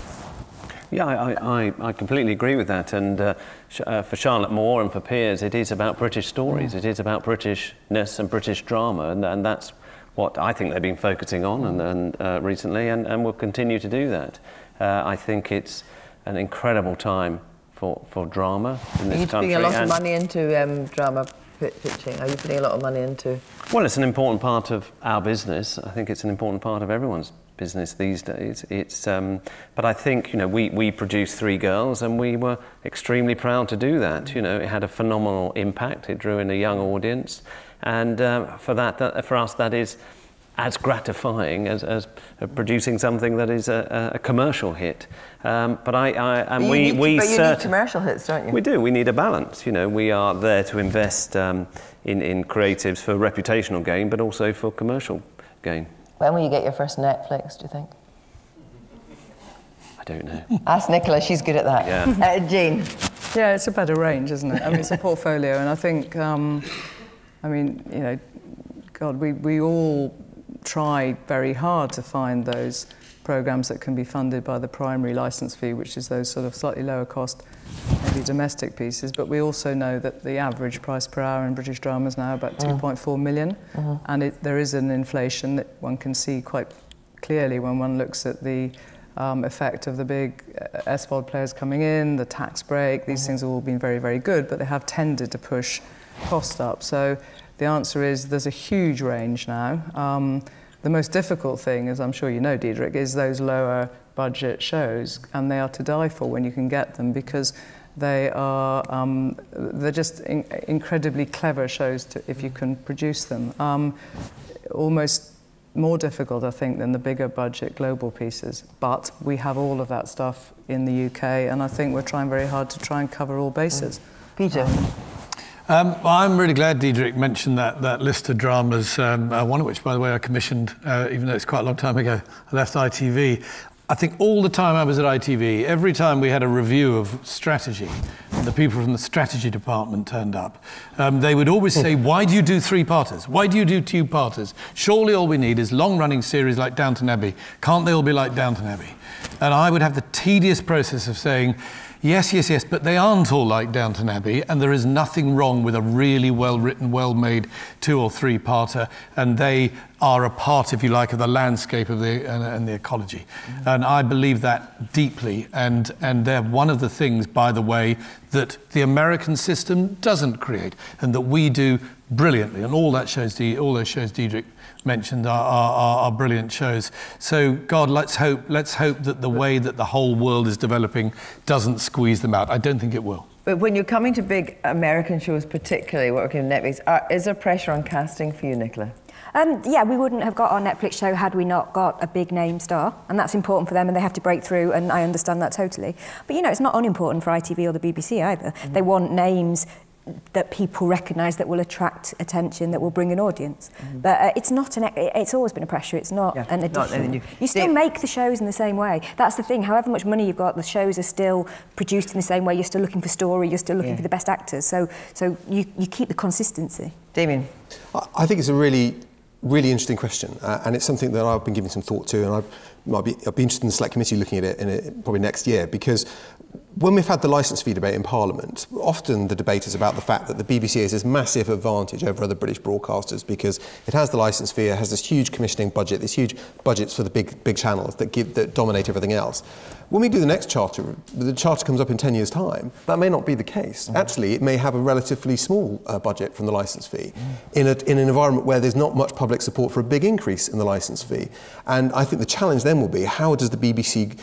Yeah, I completely agree with that. And for Charlotte Moore and for Piers, it is about British stories. It is about Britishness and British drama. And that's what I think they've been focusing on recently, and will continue to do that. I think it's an incredible time for drama in this country. Are you putting a lot of money into drama pitching? Are you putting a lot of money into? Well, it's an important part of our business. I think it's an important part of everyone's business these days. But I think, we produced Three Girls, and we were extremely proud to do that. It had a phenomenal impact. It drew in a young audience, and for us, that is as gratifying as producing something that is a commercial hit. But we need commercial hits, don't you? We do. We need a balance. We are there to invest in creatives for reputational gain, but also for commercial gain. When will you get your first Netflix, do you think? I don't know. Ask Nicola, she's good at that. Yeah. Jane? Yeah, it's a better range, isn't it? I mean, it's a portfolio, and I think, God, we all try very hard to find those programmes that can be funded by the primary licence fee, which is those sort of slightly lower cost, maybe domestic pieces. But we also know that the average price per hour in British drama is now about 2.4 million. And there is an inflation that one can see quite clearly when one looks at the effect of the big SVOD players coming in, the tax break. These things have all been very, very good, but they have tended to push cost up. So the answer is there's a huge range now. The most difficult thing, as I'm sure you know, Diedrich, is those lower budget shows, and they are to die for when you can get them, because they are they're just incredibly clever shows if you can produce them. Almost more difficult, I think, than the bigger budget global pieces. But we have all of that stuff in the UK, and I think we're trying very hard to try and cover all bases. Peter? I'm really glad Diedrich mentioned that list of dramas, one of which, by the way, I commissioned, even though it's quite a long time ago. I left ITV. I think all the time I was at ITV, every time we had a review of strategy, and the people from the strategy department turned up, they would always say, why do you do three-parters? Why do you do two-parters? Surely all we need is long-running series like Downton Abbey. Can't they all be like Downton Abbey? And I would have the tedious process of saying, yes, but they aren't all like Downton Abbey, and there is nothing wrong with a really well-written, well-made two- or three-parter, and they are a part, if you like, of the landscape of and the ecology. And I believe that deeply, and they're one of the things, by the way, that the American system doesn't create, and that we do brilliantly, and all those shows Diedrich mentioned are brilliant shows. So God, let's hope that the way that the whole world is developing doesn't squeeze them out. I don't think it will. But when you're coming to big American shows, particularly working on Netflix, is there pressure on casting for you, Nicola? Yeah, we wouldn't have got our Netflix show had we not got a big name star, and that's important for them, and they have to break through, and I understand that totally. But it's not unimportant for ITV or the BBC either. They want names that people recognise, that will attract attention, that will bring an audience. But it's not it's always been a pressure. It's not an addition. You still make the shows in the same way. That's the thing. However much money you've got, the shows are still produced in the same way. You're still looking for story. You're still looking for the best actors. So you keep the consistency. Damien? I think it's a really interesting question, and it's something that I've been giving some thought to, and I'll be interested in the select committee looking at it probably next year, because when we've had the licence fee debate in Parliament, often the debate is about the fact that the BBC has this massive advantage over other British broadcasters because it has the licence fee, it has this huge commissioning budget, these huge budgets for the big channels that dominate everything else. When we do the next charter, the charter comes up in 10 years' time, that may not be the case. Actually, it may have a relatively small budget from the licence fee in an environment where there's not much public support for a big increase in the licence fee. And I think the challenge then will be, how does the BBC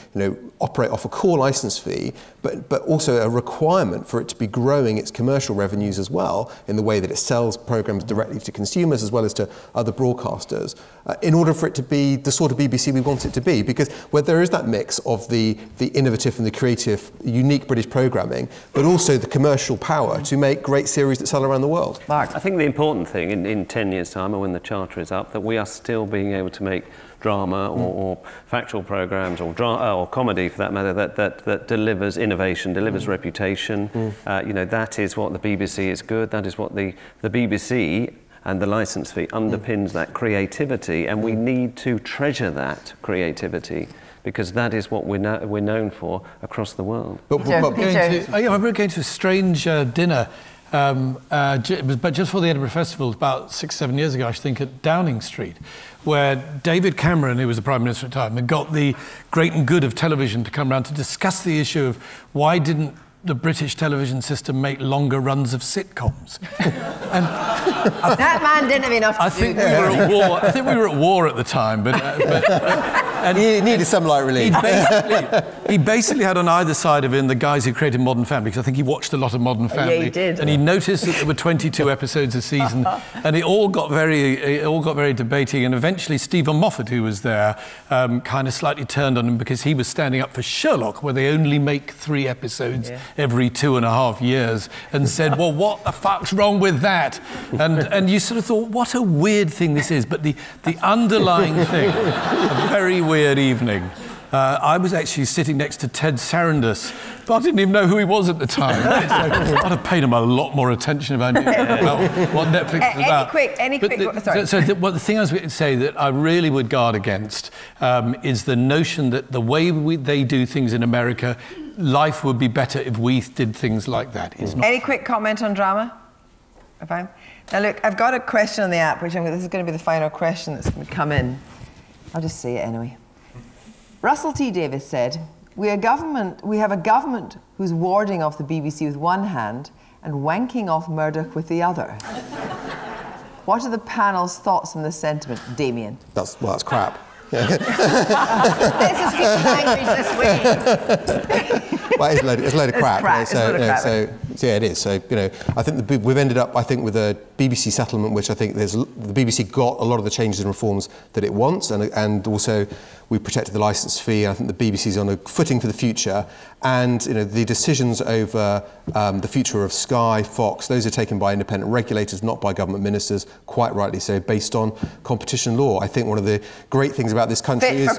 operate off a core licence fee, but also a requirement for it to be growing its commercial revenues as well, in the way that it sells programmes directly to consumers as well as to other broadcasters, in order for it to be the sort of BBC we want it to be. Because where there is that mix of the innovative and the creative, unique British programming, but also the commercial power to make great series that sell around the world. Mark, I think the important thing in 10 years' time, or when the charter is up, that we are still being able to make drama or factual programmes or comedy, for that matter, that delivers innovation, delivers reputation. That is what the BBC is good. That is what the BBC and the licence fee underpins that creativity, and we need to treasure that creativity, because that is what we're known for across the world. I remember going to a strange dinner, but just for the Edinburgh Festival, about 6-7 years ago, I think, at Downing Street, where David Cameron, who was the Prime Minister at the time, had got the great and good of television to come round to discuss the issue of why didn't the British television system make longer runs of sitcoms. And that man didn't have enough to I think we were at war. I think we were at war at the time, and he needed some light relief. He basically had on either side of him the guys who created Modern Family, because I think he watched a lot of Modern Family. Yeah, he did. And he noticed that there were 22 episodes a season, and it all got very debating. And eventually, Stephen Moffat, who was there, kind of slightly turned on him because he was standing up for Sherlock, where they only make 3 episodes every 2.5 years, and said, well, what the fuck's wrong with that? And you sort of thought, what a weird thing this is. But the underlying thing, a very weird evening. I was actually sitting next to Ted Sarandos, but I didn't even know who he was at the time. So I'd have paid him a lot more attention if I knew about what Netflix is about. The thing I was going to say that I really would guard against is the notion that the way they do things in America, life would be better if we did things like that. Any quick comment on drama? Now look, I've got a question on the app, which this is going to be the final question that's going to come in. I'll just say it anyway. Russell T. Davis said, we have a government who's warding off the BBC with one hand and wanking off Murdoch with the other. What are the panel's thoughts on this sentiment, Damien? That's crap. This is language this week. Well, it's a load of crap. Yeah, it is. So, I think we've ended up, with a BBC settlement, which I think the BBC got a lot of the changes and reforms that it wants, and also we protected the licence fee. I think the BBC is on a footing for the future, and the decisions over the future of Sky, Fox, those are taken by independent regulators, not by government ministers, quite rightly so, based on competition law. I think one of the great things about this country is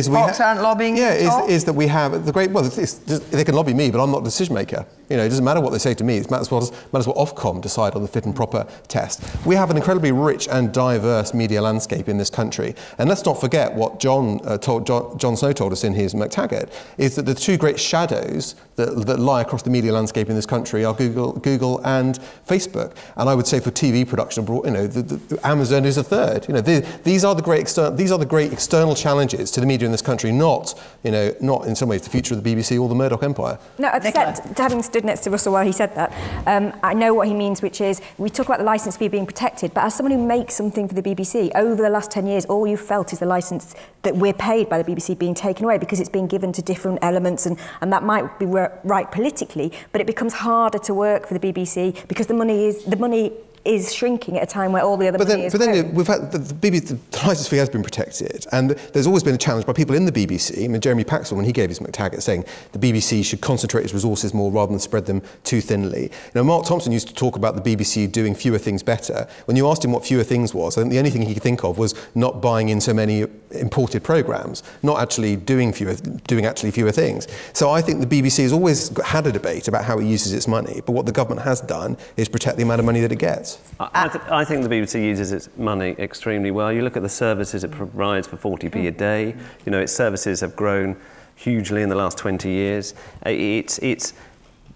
Fox aren't lobbying. Is that we have the great. Well, they can lobby me, but I'm not the decision maker. It doesn't matter what they say to me. It matters what Ofcom decide on the fit and proper test. We have an incredibly rich and diverse media landscape in this country, and let's not forget what John Snow told us in his McTaggart, is that the two great shadows that lie across the media landscape in this country are Google and Facebook. And I would say for TV production, Amazon is a third. These are the great external challenges to the media in this country, not in some ways the future of the BBC or the Murdoch empire. No, except having stood next to Russell while he said that, I know what he means, which is we talk about the licence fee being protected, but as someone who makes something for the BBC, over the last 10 years, all you've felt is the licence that we're paid by the BBC being taken away because it's being given to different elements, and that might be right politically, but it becomes harder to work for the BBC because the money is shrinking at a time where all the other money is growing. Then we've had the licence fee has been protected, and there's always been a challenge by people in the BBC. Jeremy Paxwell, when he gave his McTaggart, saying the BBC should concentrate its resources more rather than spread them too thinly. Mark Thompson used to talk about the BBC doing fewer things better. When you asked him what fewer things was, I think the only thing he could think of was not buying in so many imported programmes, not actually doing fewer things. So I think the BBC has always had a debate about how it uses its money, but what the government has done is protect the amount of money that it gets. I think the BBC uses its money extremely well. You look at the services it provides for 40p a day. Its services have grown hugely in the last 20 years. It's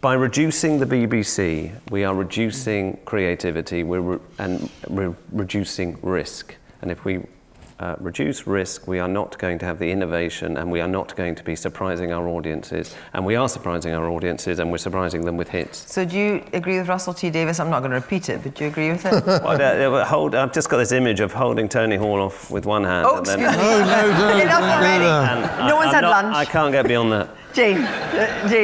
by reducing the BBC, we are reducing creativity, we're reducing risk. And if we reduce risk, we are not going to have the innovation, and we are not going to be surprising our audiences. And we are surprising our audiences, and we're surprising them with hits. So do you agree with Russell T Davies? I'm not going to repeat it, but do you agree with it? Well, I've just got this image of holding Tony Hall off with one hand. Oh, and then, excuse me. Enough already. No one's had lunch. I can't get beyond that. Jane,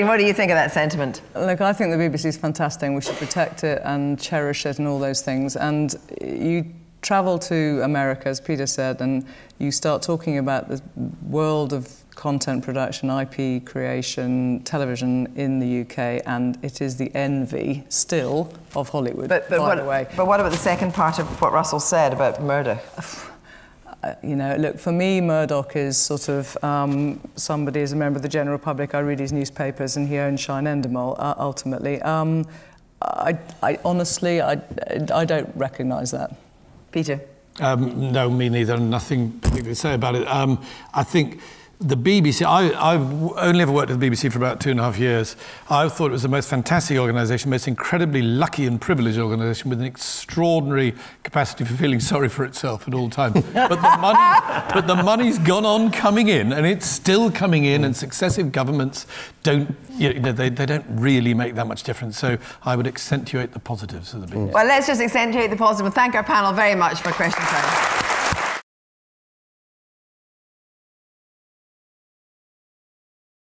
what do you think of that sentiment? Look, I think the BBC is fantastic, and we should protect it and cherish it and all those things. And you travel to America, as Peter said, and you start talking about the world of content production, IP creation, television in the UK, and it is the envy still of Hollywood, by the way. But what about the second part of what Russell said about Murdoch? You know, look, for me, Murdoch is sort of somebody, as a member of the general public, I read his newspapers and he owns Shine Endemol, ultimately. I honestly don't recognise that. Peter? No, me neither, nothing particularly to say about it. I think the BBC, I've only ever worked with the BBC for about 2.5 years. I thought it was the most fantastic organisation, most incredibly lucky and privileged organisation with an extraordinary capacity for feeling sorry for itself at all times. But the money's gone on coming in, and it's still coming in, and successive governments don't, they don't really make that much difference. So I would accentuate the positives of the BBC. Well, let's just accentuate the positive and thank our panel very much for question time.